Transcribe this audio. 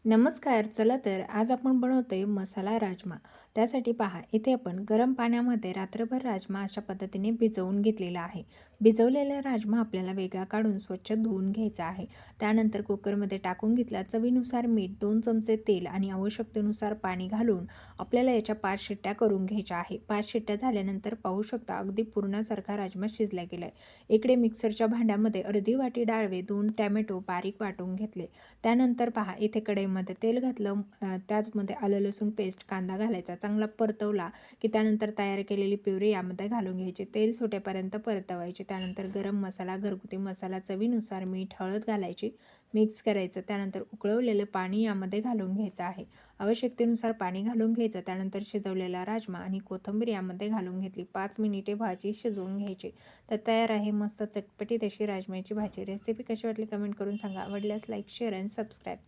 नमस्कार. चला तर आज आपण बनवतोय मसाला राजमा. त्यासाठी पहा इथे आपण गरम पाण्यामध्ये रात्रभर राजमा अशा पद्धतीने भिजवून घेतलेला आहे. भिजवलेला राजमा आपल्याला वेगळा काढून स्वच्छ धुवून घ्यायचा आहे. त्यानंतर कुकरमध्ये टाकून घेतला. चवीनुसार मीठ, 2 चमचे तेल आणि आवश्यकतेनुसार पाणी घालून आपल्याला याच्या 5 शिट्ट्या करून घ्यायच्या आहे. 5 शिट्ट्या झाल्यानंतर पाहू शकता अगदी पुरणासारखा राजमा शिजला गेलाय. इकडे मिक्सरच्या भांड्यामध्ये अर्धी वाटी डाळवे, 2 टोमॅटो बारीक वाटून घेतले. त्यानंतर पहा इथे कढईमध्ये तेल घातलं, त्याचमध्ये आलं लसूण पेस्ट, कांदा घालायचा, चांगला परतवला की त्यानंतर तयार केलेली प्युरी यामध्ये घालून घ्यायची. तेल सुटेपर्यंत परतवायचे. त्यानंतर गरम मसाला, घरगुती मसाला, चवीनुसार मीठ, हळद घालायची, मिक्स करायचं. त्यानंतर उकळवलेलं पाणी यामध्ये घालून घ्यायचं आहे. आवश्यकतेनुसार पाणी घालून घ्यायचं. त्यानंतर शिजवलेला राजमा आणि कोथिंबीर यामध्ये घालून घेतली. 5 मिनिटे भाजी शिजवून घ्यायची. तर तयार आहे मस्त चटपटीत अशी राजम्याची भाजी. रेसिपी कशी वाटली कमेंट करून सांगा. आवडल्यास लाईक, शेअर आणि सबस्क्राईब.